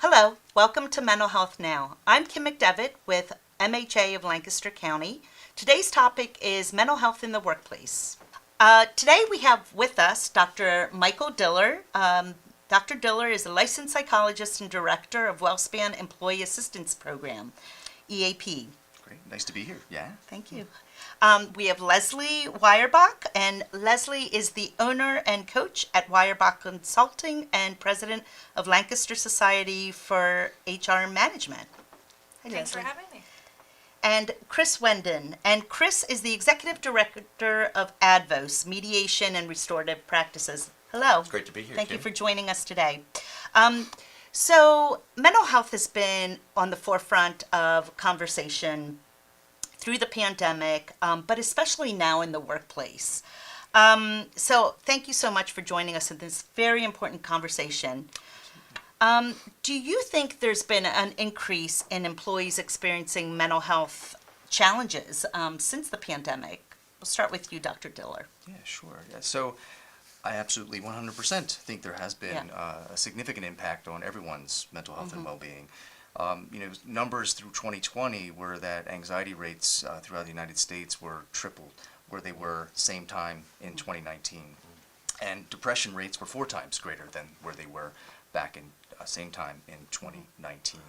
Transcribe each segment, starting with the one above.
Hello, welcome to Mental Health Now. I'm Kim McDevitt with MHA of Lancaster County. Today's topic is mental health in the workplace. Today we have with us Dr. Michael Diller. Dr. Diller is a licensed psychologist and director of WellSpan Employee Assistance Program, EAP. Great, nice to be here. Yeah. Thank you. We have Leslie Wireback, and Leslie is the owner and coach at Wireback Consulting and president of Lancaster Society for HR Management. Hi, Thanks Leslie. for having me. And Chris Wenden, and Chris is the executive director of ADVOS, Mediation and Restorative Practices. Hello. It's great to be here. Thank you Kim. for joining us today. So mental health has been on the forefront of conversation through the pandemic, but especially now in the workplace. So thank you so much for joining us in this very important conversation. Do you think there's been an increase in employees experiencing mental health challenges since the pandemic? We'll start with you, Dr. Diller. Yeah, sure. Yeah. So I absolutely 100% think there has been a significant impact on everyone's mental health and well-being. Numbers through 2020 were that anxiety rates throughout the United States were tripled where they were same time in 2019. And depression rates were 4 times greater than where they were back in same time in 2019.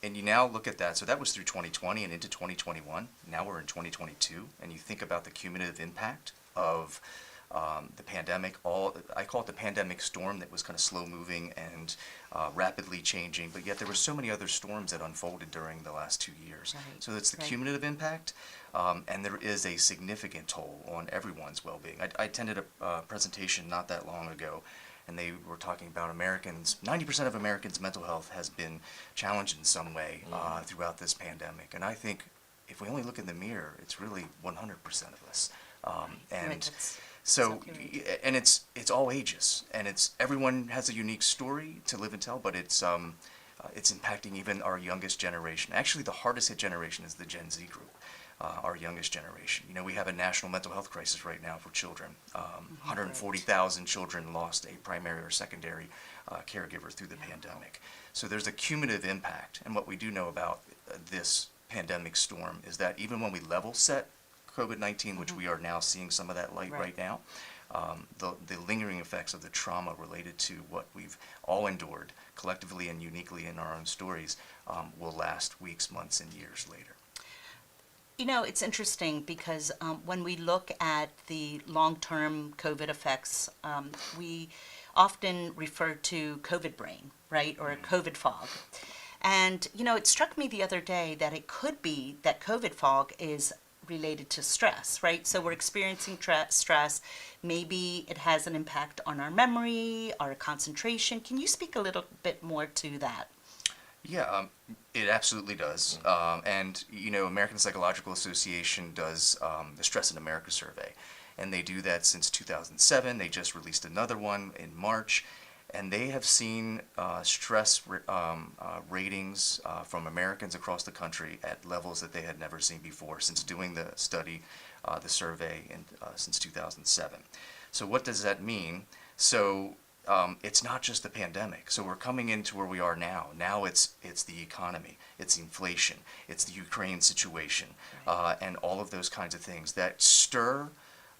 And you now look at that, so that was through 2020 and into 2021. Now we're in 2022, and you think about the cumulative impact of the pandemic, I call it the pandemic storm that was kind of slow moving and rapidly changing, but yet there were so many other storms that unfolded during the last 2 years. Right, So it's the right. cumulative impact, and there is a significant toll on everyone's well-being. I attended a presentation not that long ago, and they were talking about 90% of Americans' mental health has been challenged in some way throughout this pandemic. And I think if we only look in the mirror, it's really 100% of us. Right, So, exactly and it's all ages, and everyone has a unique story to live and tell, but it's impacting even our youngest generation. Actually, the hardest hit generation is the Gen Z group, our youngest generation. We have a national mental health crisis right now for children. 140,000 children lost a primary or secondary caregiver through the pandemic. So there's a cumulative impact, and what we do know about this pandemic storm is that even when we level set COVID-19, which we are now seeing some of that light right now, the lingering effects of the trauma related to what we've all endured collectively and uniquely in our own stories will last weeks, months, and years later. It's interesting because when we look at the long-term COVID effects, we often refer to COVID brain, right, or COVID fog. And, it struck me the other day that it could be that COVID fog is related to stress, right? So we're experiencing stress. Maybe it has an impact on our memory, our concentration. Can you speak a little bit more to that? Yeah, it absolutely does. And, American Psychological Association does the Stress in America survey. And they do that since 2007. They just released another one in March. And they have seen stress ratings from Americans across the country at levels that they had never seen before since doing the study, the survey, since 2007. So what does that mean? So it's not just the pandemic. So we're coming into where we are now. Now it's the economy, it's inflation, it's the Ukraine situation, and all of those kinds of things that stir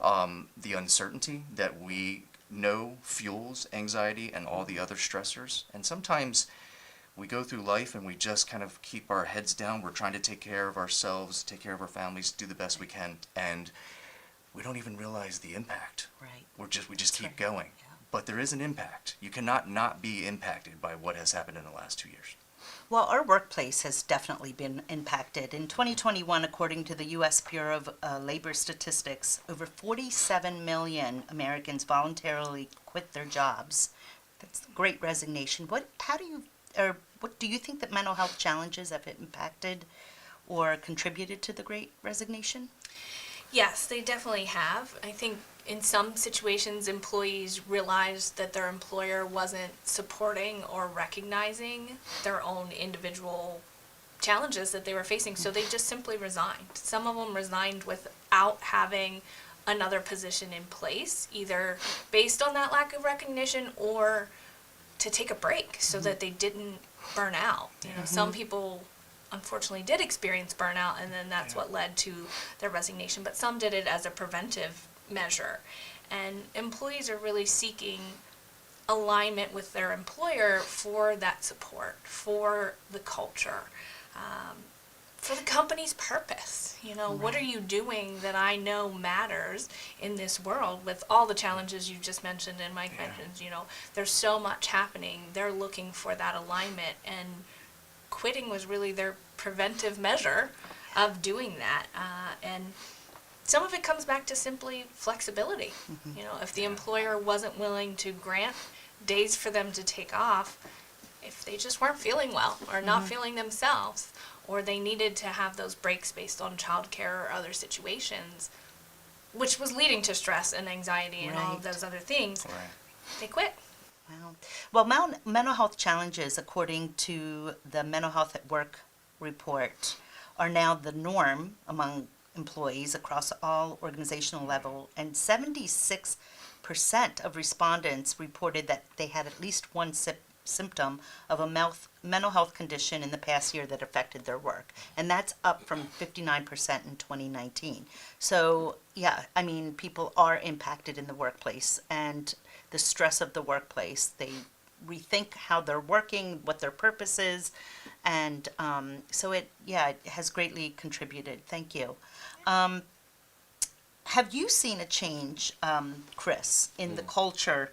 the uncertainty that we know fuels anxiety and all the other stressors. And sometimes we go through life and we just kind of keep our heads down. We're trying to take care of ourselves, take care of our families, do the best we can, and we don't even realize the impact. Right. We just keep right. going. Yeah. But there is an impact. You cannot not be impacted by what has happened in the last 2 years. Well, our workplace has definitely been impacted. In 2021, according to the U.S. Bureau of Labor Statistics, over 47 million Americans voluntarily quit their jobs. That's the Great Resignation. What do you think that mental health challenges have impacted or contributed to the Great Resignation? Yes, they definitely have. I think in some situations, employees realized that their employer wasn't supporting or recognizing their own individual challenges that they were facing, so they just simply resigned. Some of them resigned without having another position in place, either based on that lack of recognition or to take a break so that they didn't burn out. You know, some people unfortunately did experience burnout, and then that's what led to their resignation, but some did it as a preventive measure. And employees are really seeking alignment with their employer for that support, for the culture, for the company's purpose. You know, what are you doing that I know matters in this world with all the challenges you just mentioned and Mike mentioned? You know, there's so much happening. They're looking for that alignment, and quitting was really their preventive measure of doing that. And some of it comes back to simply flexibility. You know, if the employer wasn't willing to grant days for them to take off, if they just weren't feeling well or not feeling themselves, or they needed to have those breaks based on childcare or other situations, which was leading to stress and anxiety and all of those other things, they quit. Wow. Well, mental health challenges, according to the Mental Health at Work report, are now the norm among employees across all organizational level, and 76% of respondents reported that they had at least one symptom of a mental health condition in the past year that affected their work. And that's up from 59% in 2019. So, yeah, I mean, people are impacted in the workplace, and the stress of the workplace. They rethink how they're working, what their purpose is, and so it has greatly contributed. Thank you. Have you seen a change, Chris, in the culture,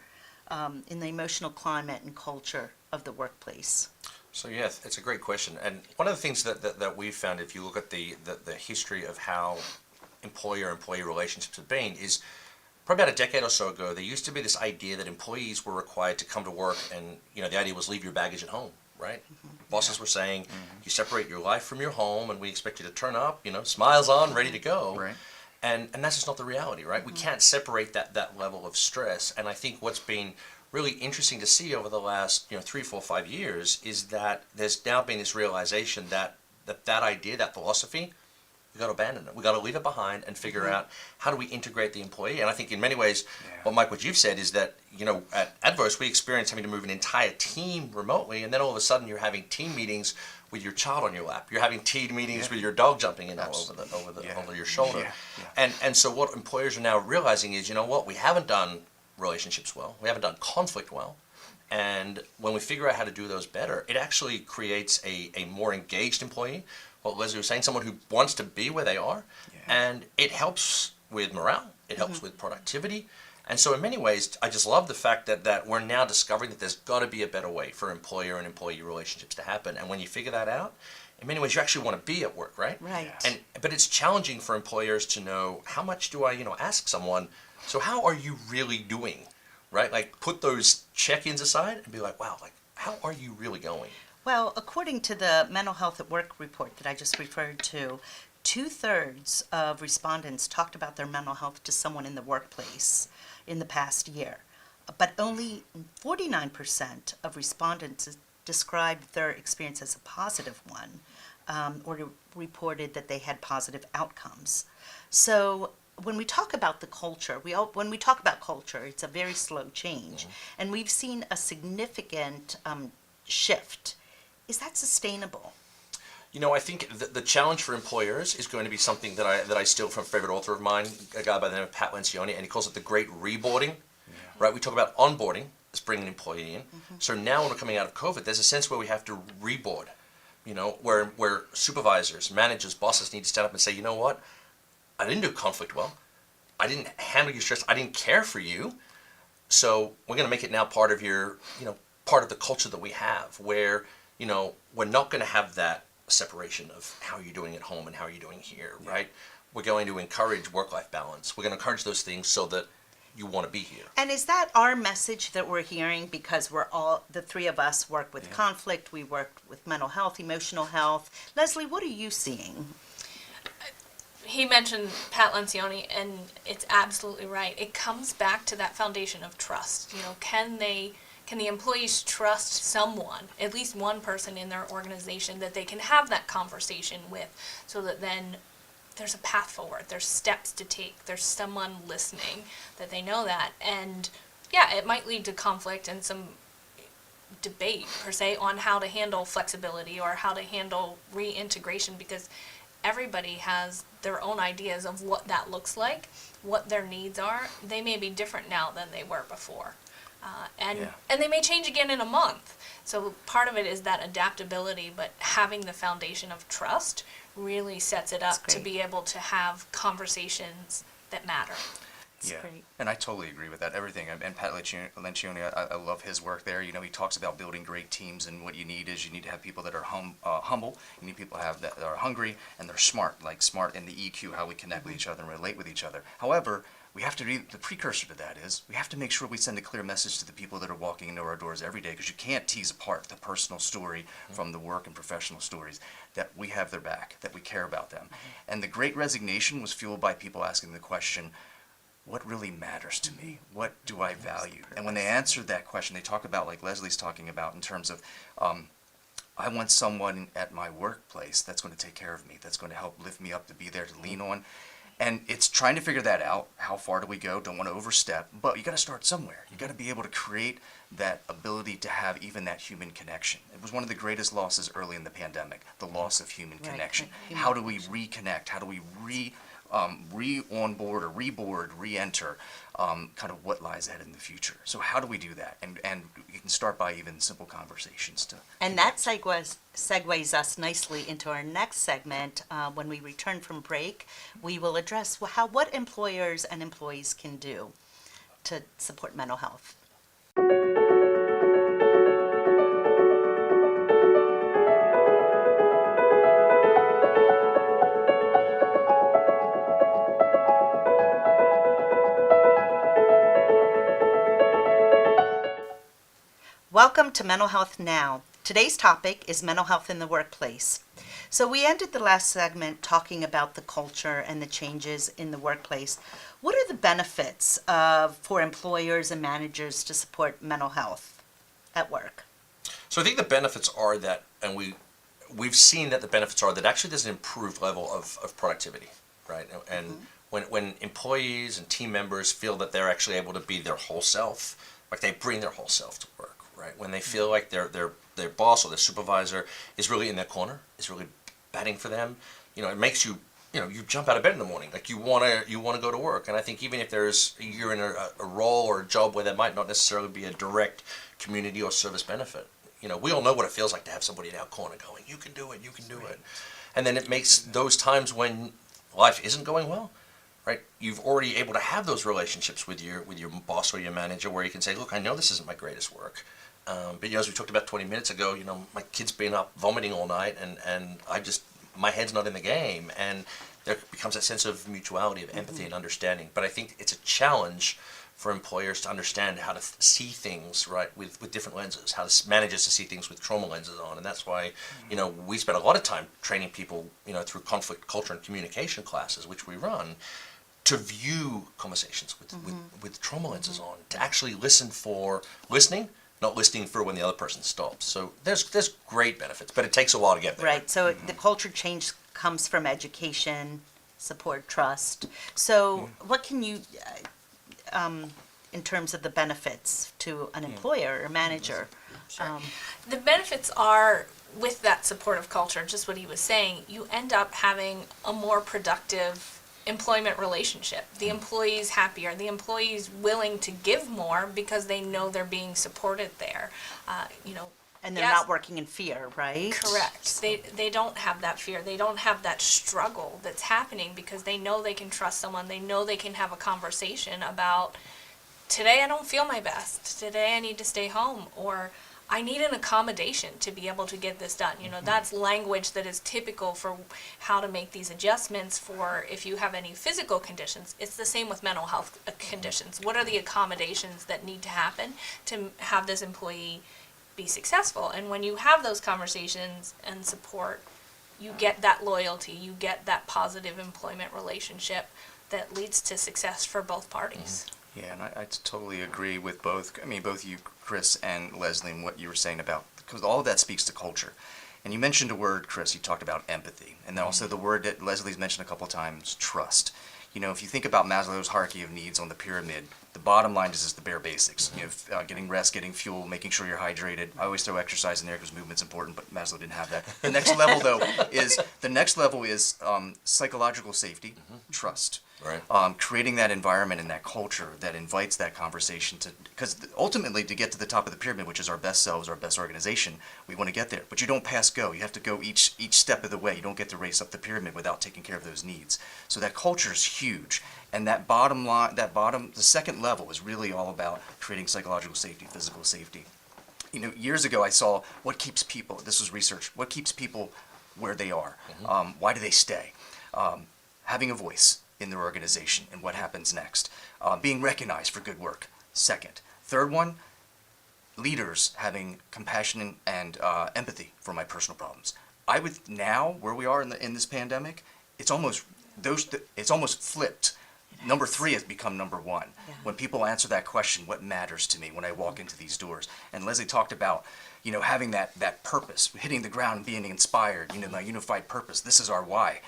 in the emotional climate and culture of the workplace? So yeah, it's a great question. And one of the things that we've found, if you look at the history of how employer-employee relationships have been, is probably about a decade or so ago, there used to be this idea that employees were required to come to work, and the idea was leave your baggage at home, right? Bosses were saying, you separate your life from your home, and we expect you to turn up, smiles on, ready to go. Right. And that's just not the reality, right? We can't separate that level of stress. And I think what's been really interesting to see over the last 3, 4, 5 years is that there's now been this realization that idea, that philosophy, we got to abandon it. We got to leave it behind and figure out how do we integrate the employee. And I think in many ways, what you've said is that at Adverse we experienced having to move an entire team remotely, and then all of a sudden you're having team meetings with your child on your lap. You're having team meetings with your dog jumping in over your shoulder. And so what employers are now realizing is, we haven't done relationships well. We haven't done conflict well. And when we figure out how to do those better, it actually creates a more engaged employee. What Leslie was saying, someone who wants to be where they are, and it helps with morale, it helps with productivity. And so in many ways, I just love the fact that we're now discovering that there's got to be a better way for employer and employee relationships to happen. And when you figure that out, in many ways, you actually want to be at work, right? Right. But it's challenging for employers to know, how much do I, ask someone, so how are you really doing, right? Like, put those check-ins aside and be like, wow, like, how are you really going? Well, according to the Mental Health at Work report that I just referred to, 2/3 of respondents talked about their mental health to someone in the workplace in the past year. But only 49% of respondents described their experience as a positive one, or reported that they had positive outcomes. So when we talk about the culture, when we talk about culture, it's a very slow change. And we've seen a significant shift. Is that sustainable? I think the challenge for employers is going to be something that I steal from a favorite author of mine, a guy by the name of Pat Lencioni, and he calls it the Great Reboarding. Right? We talk about onboarding as bringing an employee in. So now when we're coming out of COVID, there's a sense where we have to reboard. Where supervisors, managers, bosses need to stand up and say, you know what? I didn't do conflict well. I didn't handle your stress. I didn't care for you. So we're going to make it now part of your, part of the culture that we have, where, we're not going to have that separation of how you're doing at home and how you're doing here, right? We're going to encourage work-life balance. We're going to encourage those things so that you want to be here. And is that our message that we're hearing? Because the three of us work with conflict, we work with mental health, emotional health. Leslie, what are you seeing? He mentioned Pat Lencioni, and it's absolutely right. It comes back to that foundation of trust. Can the employees trust someone, at least one person in their organization, that they can have that conversation with, so that then there's a path forward, there's steps to take, there's someone listening, that they know that. And yeah, it might lead to conflict and some debate per se on how to handle flexibility or how to handle reintegration, because everybody has their own ideas of what that looks like, what their needs are. They may be different now than they were before. And they may change again in a month. So part of it is that adaptability, but having the foundation of trust really sets it up to be able to have conversations that matter. Yeah, and I totally agree with that. Everything. And Pat Lencioni, I love his work there. You know, he talks about building great teams, and what you need is you need to have people that are humble. You need people that are hungry, and they're smart, like smart in the EQ, how we connect with each other and relate with each other. However, we have to the precursor to that is we have to make sure we send a clear message to the people that are walking into our doors every day, because you can't tease apart the personal story from the work and professional stories, that we have their back, that we care about them. And the Great Resignation was fueled by people asking the question, what really matters to me? What do I value? And when they answered that question, they talk about, like Leslie's talking about, in terms of, I want someone at my workplace that's going to take care of me, that's going to help lift me up, to be there to lean on. And it's trying to figure that out. How far do we go? Don't want to overstep, but you got to start somewhere. You got to be able to create that ability to have even that human connection. It was one of the greatest losses early in the pandemic, the loss of human connection. How do we reconnect? How do we re-onboard or reboard, re-enter, kind of what lies ahead in the future. So how do we do that? And you can start by even simple conversations to. And that segues us nicely into our next segment. When we return from break, we will address what employers and employees can do to support mental health. Welcome to Mental Health Now. Today's topic is mental health in the workplace. So we ended the last segment talking about the culture and the changes in the workplace. What are the benefits for employers and managers to support mental health at work? So I think the benefits are that, and we've seen that the benefits are that actually there's an improved level of productivity, right? And when employees and team members feel that they're actually able to be their whole self, like they bring their whole self to work. Right? When they feel like their boss or their supervisor is really in their corner, is really batting for them, it makes you jump out of bed in the morning, like you want to go to work. And I think even if you're in a role or a job where there might not necessarily be a direct community or service benefit, we all know what it feels like to have somebody in our corner going, you can do it, you can do it. And then it makes those times when life isn't going well, right? You've already able to have those relationships with your boss or your manager where you can say, look, I know this isn't my greatest work. But as we talked about 20 minutes ago, my kid's been up vomiting all night, and my head's not in the game, and there becomes that sense of mutuality, of empathy and understanding. But I think it's a challenge for employers to understand how to see things, right, with different lenses, how managers to see things with trauma lenses on, and that's why, we spend a lot of time training people, through conflict, culture, and communication classes, which we run, to view conversations with trauma lenses on, to actually listening, not listening for when the other person stops. So there's great benefits, but it takes a while to get there. Right. So the culture change comes from education, support, trust. So what can you, in terms of the benefits to an employer or manager? Sure. The benefits are, with that supportive culture, just what he was saying, you end up having a more productive employment relationship. The employee's happier. The employee's willing to give more because they know they're being supported there. And they're not working in fear, right? Correct. They don't have that fear. They don't have that struggle that's happening because they know they can trust someone. They know they can have a conversation about, today I don't feel my best. Today I need to stay home, or I need an accommodation to be able to get this done. That's language that is typical for how to make these adjustments for if you have any physical conditions. It's the same with mental health conditions. What are the accommodations that need to happen to have this employee be successful? And when you have those conversations and support, you get that loyalty, you get that positive employment relationship that leads to success for both parties. Yeah, and I totally agree with both you, Chris, and Leslie, and what you were saying about, because all of that speaks to culture. And you mentioned a word, Chris, you talked about empathy, and then also the word that Leslie's mentioned a couple times, trust. if you think about Maslow's hierarchy of needs on the pyramid, the bottom line is just the bare basics. Getting rest, getting fuel, making sure you're hydrated. I always throw exercise in there because movement's important, but Maslow didn't have that. The next level is psychological safety, trust. Right. Creating that environment and that culture that invites that conversation because ultimately to get to the top of the pyramid, which is our best selves, our best organization, we want to get there. But you don't pass go. You have to go each step of the way. You don't get to race up the pyramid without taking care of those needs. So that culture is huge. And that the second level is really all about creating psychological safety, physical safety. Years ago I saw what keeps people, this was research, what keeps people where they are. Why do they stay? Having a voice in their organization and what happens next. Being recognized for good work, second. Third one, leaders having compassion and empathy for my personal problems. I would now, where we are in this pandemic, it's almost flipped. Number 3 has become number 1. Yeah. When people answer that question, what matters to me when I walk into these doors? And Leslie talked about, having that purpose, hitting the ground and being inspired, my unified purpose. This is our why.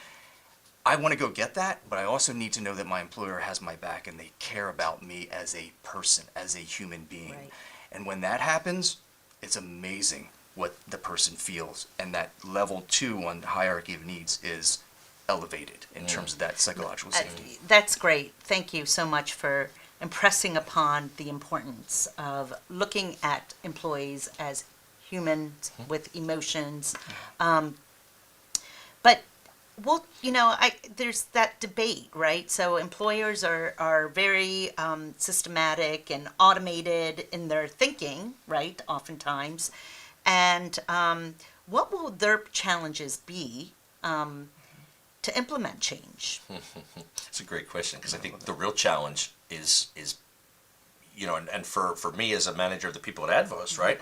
I want to go get that, but I also need to know that my employer has my back and they care about me as a person, as a human being. Right. And when that happens, it's amazing what the person feels. And that level 2 on the hierarchy of needs is elevated in terms of that psychological safety. That's great. Thank you so much for impressing upon the importance of looking at employees as humans with emotions. But there's that debate, right? So employers are very systematic and automated in their thinking, right? Oftentimes, and what will their challenges be to implement change? It's a great question because I think the real challenge is and for me as a manager of the people at Advos, right?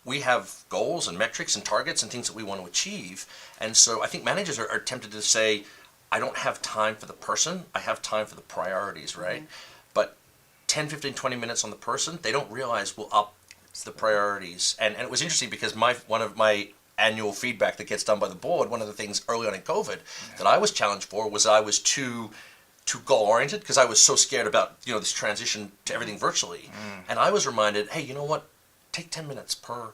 We have goals and metrics and targets and things that we want to achieve. And so I think managers are tempted to say, I don't have time for the person, I have time for the priorities, right? But 10, 15, 20 minutes on the person, they don't realize we'll up the priorities. And it was interesting because one of my annual feedback that gets done by the board, one of the things early on in COVID that I was challenged for was I was too goal-oriented because I was so scared about this transition to everything virtually. And I was reminded, hey, you know what? Take 10 minutes per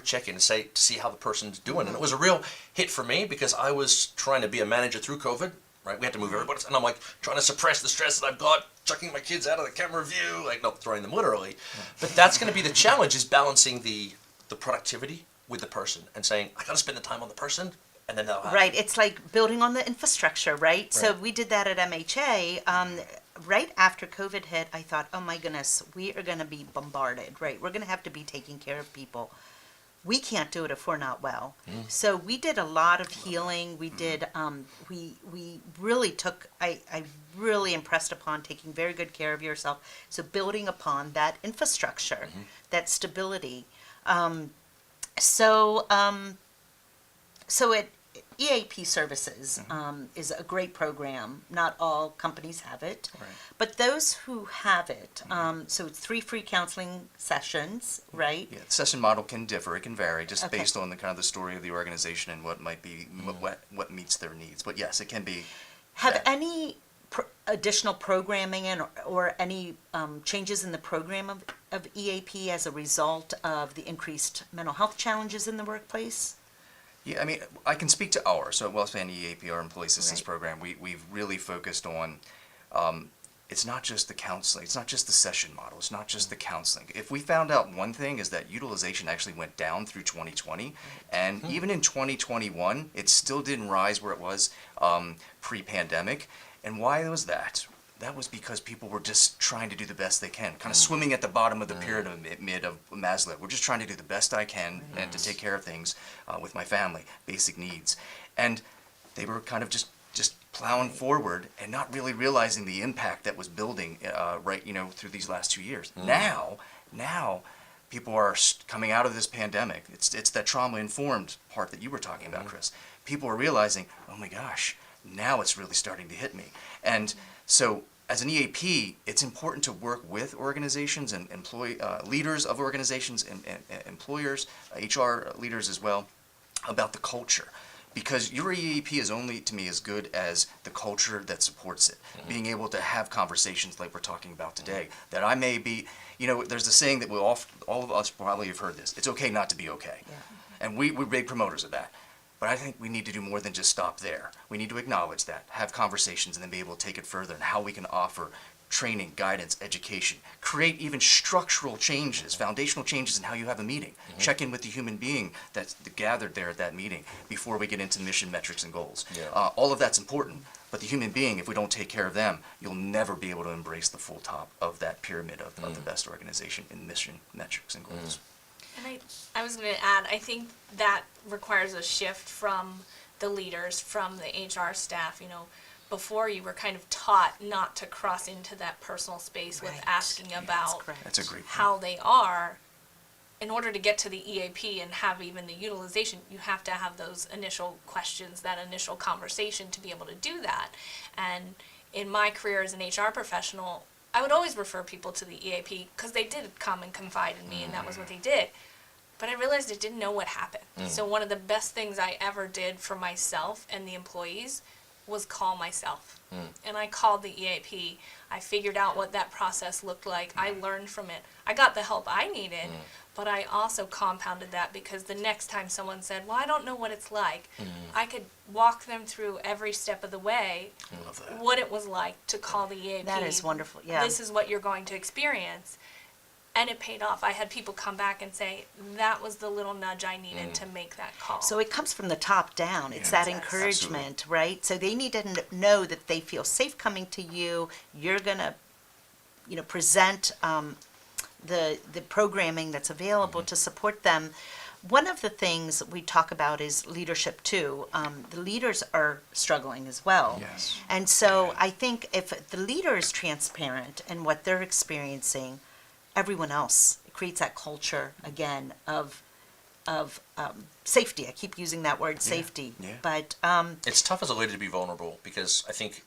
check-in to see how the person's doing. And it was a real hit for me because I was trying to be a manager through COVID, right? We had to move everybody, and I'm like trying to suppress the stress that I've got, chucking my kids out of the camera view, not throwing them literally. But that's going to be the challenge, is balancing the productivity with the person and saying, I got to spend the time on the person, and then that'll happen. Right. It's like building on the infrastructure, right? So we did that at MHA. Right after COVID hit, I thought, oh my goodness, we are going to be bombarded, right? We're going to have to be taking care of people. We can't do it if we're not well. So we did a lot of healing. We did, we really took, I really impressed upon taking very good care of yourself. So building upon that infrastructure, that stability. So EAP services is a great program. Not all companies have it, but those who have it, so it's 3 free counseling sessions, right? Yeah, the session model can differ. It can vary just based on the kind of the story of the organization and what might be what meets their needs. But yes, it can be. Have any additional programming or any changes in the program of EAP as a result of the increased mental health challenges in the workplace? Yeah, I mean, I can speak to ours. So at WellSpan EAP, our Employee Assistance Program, we've really focused on, it's not just the counseling, it's not just the session model, it's not just the counseling. If we found out one thing is that utilization actually went down through 2020, and even in 2021, it still didn't rise where it was pre-pandemic. And why was that? That was because people were just trying to do the best they can, kind of swimming at the bottom of the pyramid of Maslow. We're just trying to do the best I can and to take care of things with my family, basic needs. And they were kind of just plowing forward and not really realizing the impact that was building through these last 2 years. Now people are coming out of this pandemic. It's that trauma-informed part that you were talking about, Chris. People are realizing, oh my gosh, now it's really starting to hit me. And so as an EAP, it's important to work with organizations and leaders of organizations and employers, HR leaders as well, about the culture. Because your EAP is only, to me, as good as the culture that supports it. Being able to have conversations like we're talking about today. That I may be, there's a saying that all of us probably have heard this. It's okay not to be okay. Yeah. And we're big promoters of that. But I think we need to do more than just stop there. We need to acknowledge that, have conversations, and then be able to take it further and how we can offer training, guidance, education, create even structural changes, foundational changes in how you have a meeting. Check in with the human being that's gathered there at that meeting before we get into mission, metrics, and goals. Yeah. All of that's important, but the human being, if we don't take care of them, you'll never be able to embrace the full top of that pyramid of the best organization in mission, metrics, and goals. And I was going to add, I think that requires a shift from the leaders, from the HR staff. Before you were kind of taught not to cross into that personal space with Right. asking about That's a great point. how they are. In order to get to the EAP and have even the utilization, you have to have those initial questions, that initial conversation to be able to do that. And in my career as an HR professional, I would always refer people to the EAP because they did come and confide in me, and that was what they did. But I realized I didn't know what happened. So one of the best things I ever did for myself and the employees was call myself. And I called the EAP. I figured out what that process looked like. I learned from it. I got the help I needed, but I also compounded that because the next time someone said, well, I don't know what it's like, I could walk them through every step of the way Love that. what it was like to call the EAP. That is wonderful, yeah. This is what you're going to experience. And it paid off. I had people come back and say, that was the little nudge I needed to make that call. So it comes from the top down. It's that Yes. encouragement, right? So they need to know that they feel safe coming to you. You're gonna, present the programming that's available to support them. One of the things we talk about is leadership too. The leaders are struggling as well. Yes. And so Yeah. I think if the leader is transparent in what they're experiencing, everyone else creates that culture again of safety. I keep using that word, safety. Yeah. But It's tough as a leader to be vulnerable because I think,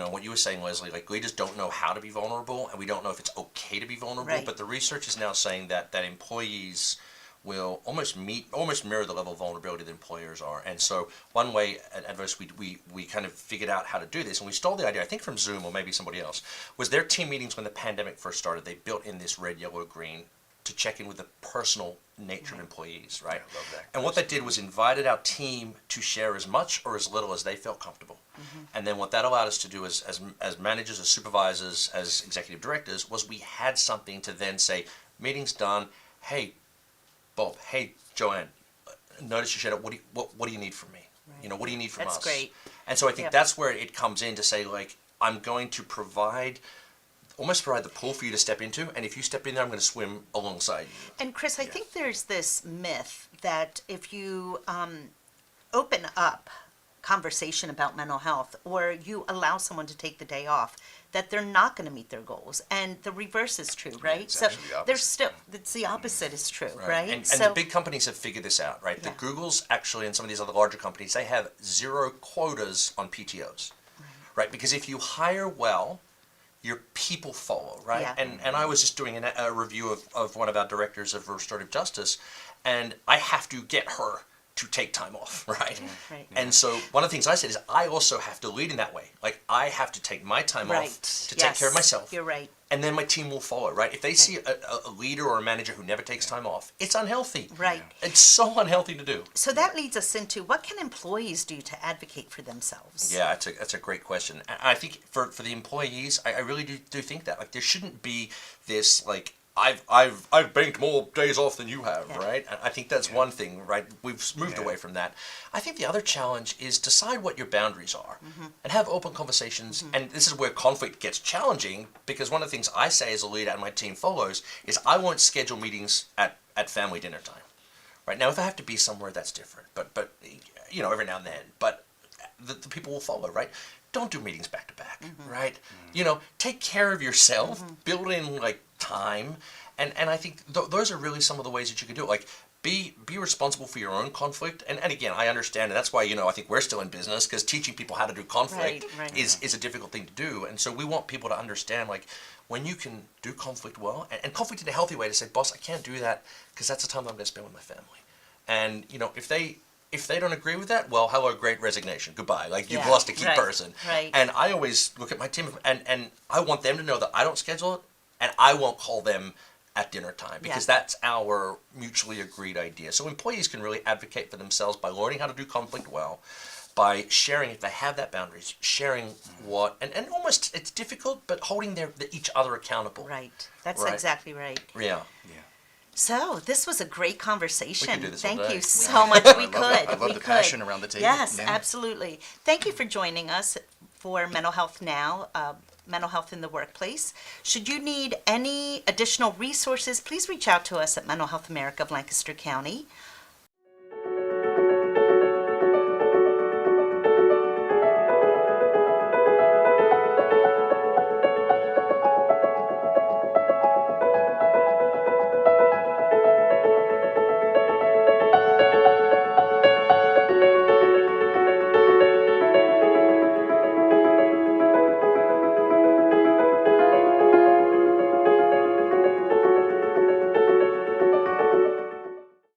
what you were saying, Leslie, like leaders don't know how to be vulnerable and we don't know if it's okay to be vulnerable. Right. But the research is now saying that employees will almost mirror the level of vulnerability that employers are. And so one way at Adverse we kind of figured out how to do this, and we stole the idea, I think from Zoom or maybe somebody else, was their team meetings when the pandemic first started, they built in this red, yellow, green to check in with the personal nature of employees, right? I love that. And what they did was invited our team to share as much or as little as they felt comfortable. And then what that allowed us to do as managers, as supervisors, as executive directors, was we had something to then say, meeting's done, hey, Bob, hey, Joanne, notice you shared it. What do you need from me? Right. What do you need from That's us? great. And so I think Yep. that's where it comes in to say, like, I'm going to almost provide the pool for you to step into, and if you step in there, I'm going to swim alongside you. And Chris, I think there's this myth that if you open up conversation about mental health or you allow someone to take the day off, that they're not going to meet their goals. And the reverse is true, right? it's So actually the opposite. there's still, it's the opposite is true, right? And So the big companies have figured this out, right? Yeah. The Googles actually and some of these other larger companies, they have 0 quotas on PTOs, right? Because if you hire well, your people follow, right? Yeah. And I was just doing a review of one of our directors of restorative justice, and I have to get her to take time off, right? Right. And so one of the things I said is I also have to lead in that way. Like I have to take my time right. off to take care of Yes, myself. You're right. And then my team will follow, right? If they see a leader or a manager who never takes time off, it's unhealthy. Right. It's so unhealthy to do. So that leads us into what can employees do to advocate for themselves? Yeah, that's a great question. And I think for the employees, I really do think that. Like there shouldn't be this like I've banked more days off than you have, Yeah. right? And I think that's one thing, right? We've moved away from that. I think the other challenge is decide what your boundaries are and have open conversations. And this is where conflict gets challenging because one of the things I say as a leader and my team follows is I won't schedule meetings at family dinner time. Right now, if I have to be somewhere, that's different. But every now and then. But the people will follow, right? Don't do meetings back to back, right? Take care of yourself, build in like time, and I think those are really some of the ways that you can do it. Like be responsible for your own conflict, and again, I understand, and that's why I think we're still in business because teaching people how to do conflict Right. is a difficult thing to do, and so we want people to understand like when you can do conflict well and conflict in a healthy way to say, boss, I can't do that because that's the time I'm going to spend with my family, and If they don't agree with that, well, hello, great resignation. Goodbye. Like, you've Yeah, lost a key right, person. right. And I always look at my team, and I want them to know that I don't schedule it, and I won't call them at dinner time, because Yeah. that's our mutually agreed idea. So employees can really advocate for themselves by learning how to do conflict well, by sharing, if they have that boundaries, sharing what, and almost, it's difficult, but holding each other accountable. Right. That's Right. exactly right. Yeah. Yeah. So this was a great conversation. We could do this all Thank day. you so much. We I love could. it. I love we the could. passion around the table. Yes, Yeah. absolutely. Thank you for joining us for Mental Health Now, Mental Health in the Workplace. Should you need any additional resources, please reach out to us at Mental Health America of Lancaster County.